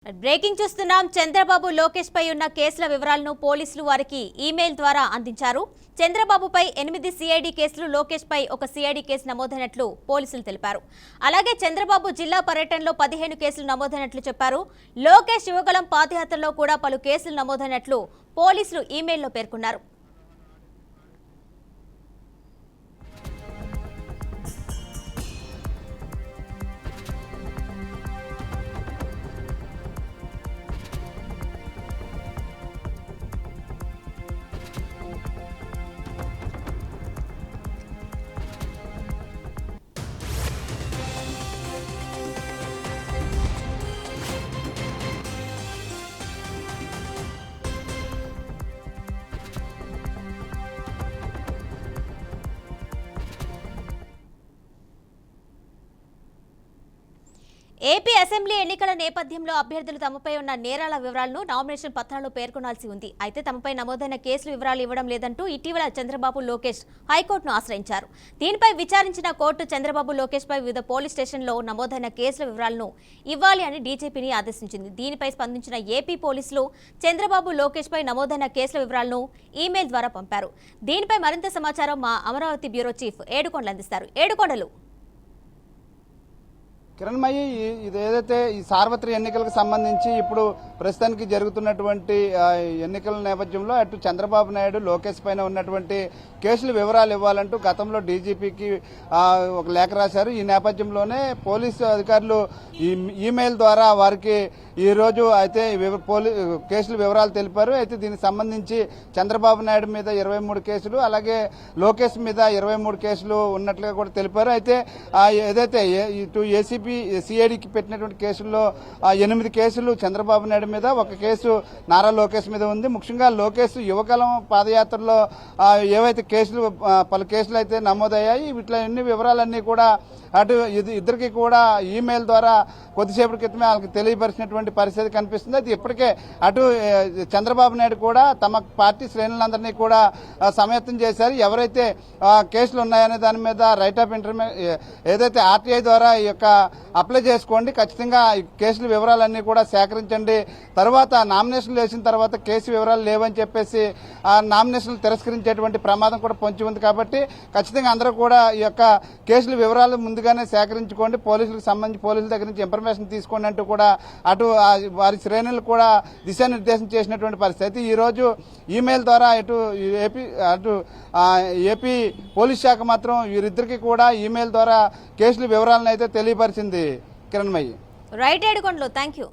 Breaking చూస్తున్నాం. చంద్రబాబు లోకేష్ పై ఉన్న కేసుల వివరాలను పోలీసులు వారికి ఈమెయిల్ ద్వారా అందించారు. చంద్రబాబుపై 8 సిఐడి కేసులు, లోకేష్ పై ఒక సిఐడి కేసు నమోదైనట్లు పోలీసులు తెలిపారు. అలాగే చంద్రబాబు జిల్లా పర్యటనలో 15 కేసులు నమోదైనట్లు చెప్పారు. లోకేష్ యువగలం పాదయాత్రలో కూడా పలు కేసులు నమోదైనట్లు పోలీసులు ఈమెయిల్లో పేర్కొన్నారు. ఏపీ అసెంబ్లీ ఎన్నికల నేపథ్యంలో అభ్యర్థులు తమపై ఉన్న నేరాల వివరాలను నామినేషన్ పత్రాల్లో పేర్కొనాల్సి ఉంది. అయితే తమపై నమోదైన కేసుల వివరాలు ఇవ్వడం లేదంటూ ఇటీవల చంద్రబాబు లోకేష్ హైకోర్టును ఆశ్రయించారు. దీనిపై విచారించిన కోర్టు చంద్రబాబు లోకేష్ పై వివిధ పోలీస్ స్టేషన్లో నమోదైన కేసుల వివరాలను ఇవ్వాలి అని డీజీపీని ఆదేశించింది. దీనిపై స్పందించిన ఏపీ పోలీసులు చంద్రబాబు లోకేష్ పై నమోదైన కేసుల వివరాలను ఈమెయిల్ ద్వారా పంపారు. దీనిపై మరింత సమాచారం మా అమరావతి బ్యూరో చీఫ్ ఏడుకొండలు అందిస్తారు. ఏడుకొండలు. కిరణ్మయి, ఇది ఏదైతే ఈ సార్వత్రిక ఎన్నికలకు సంబంధించి ఇప్పుడు ప్రస్తుతానికి జరుగుతున్నటువంటి ఎన్నికల నేపథ్యంలో అటు చంద్రబాబు నాయుడు లోకేష్ పైన ఉన్నటువంటి కేసుల వివరాలు ఇవ్వాలంటూ గతంలో డీజీపీకి ఒక లేఖ రాశారు. ఈ నేపథ్యంలోనే పోలీసు అధికారులు ఈమెయిల్ ద్వారా వారికి ఈ రోజు అయితే కేసుల వివరాలు తెలిపారు. అయితే దీనికి సంబంధించి చంద్రబాబు నాయుడు మీద 23 కేసులు, అలాగే లోకేష్ మీద 23 కేసులు ఉన్నట్లుగా కూడా తెలిపారు. అయితే ఏదైతే ఇటు ఏసీపీ సిఐడికి పెట్టినటువంటి కేసుల్లో 8 కేసులు చంద్రబాబు నాయుడు మీద, 1 కేసు నారా లోకేష్ మీద ఉంది. ముఖ్యంగా లోకేష్ యువకాలం పాదయాత్రలో ఏవైతే కేసులు పలు కేసులు అయితే నమోదయ్యాయి, వీటిలో ఎన్ని వివరాలన్నీ కూడా అటు ఇద్దరికి కూడా ఈమెయిల్ ద్వారా కొద్దిసేపటి క్రితమే వాళ్ళకి తెలియపరిచినటువంటి పరిస్థితి కనిపిస్తుంది. అయితే ఇప్పటికే అటు చంద్రబాబు నాయుడు కూడా తమ పార్టీ శ్రేణులందరినీ కూడా సమాయత్తం చేశారు. ఎవరైతే కేసులు ఉన్నాయనే దాని మీద రైట్ ఆఫ్ ఏదైతే ఆర్టీఐ ద్వారా ఈ యొక్క అప్లై చేసుకోండి, ఖచ్చితంగా కేసుల వివరాలన్నీ కూడా సేకరించండి, తర్వాత నామినేషన్లు వేసిన తర్వాత కేసు వివరాలు లేవని చెప్పేసి ఆ నామినేషన్లు తిరస్కరించేటువంటి ప్రమాదం కూడా పొంచి ఉంది. కాబట్టి ఖచ్చితంగా అందరూ కూడా ఈ యొక్క కేసుల వివరాలు ముందుగానే సేకరించుకోండి, పోలీసులకు సంబంధించి పోలీసుల దగ్గర నుంచి ఇన్ఫర్మేషన్ తీసుకోండి అంటూ కూడా అటు వారి శ్రేణులు కూడా దిశానిర్దేశం చేసినటువంటి పరిస్థితి. అయితే ఈ రోజు ఈమెయిల్ ద్వారా ఏపీ పోలీస్ శాఖ మాత్రం వీరిద్దరికి కూడా ఈమెయిల్ ద్వారా కేసుల వివరాలను అయితే తెలియపరిచింది. Kiranmayi. Right Yedukondalu, thank you.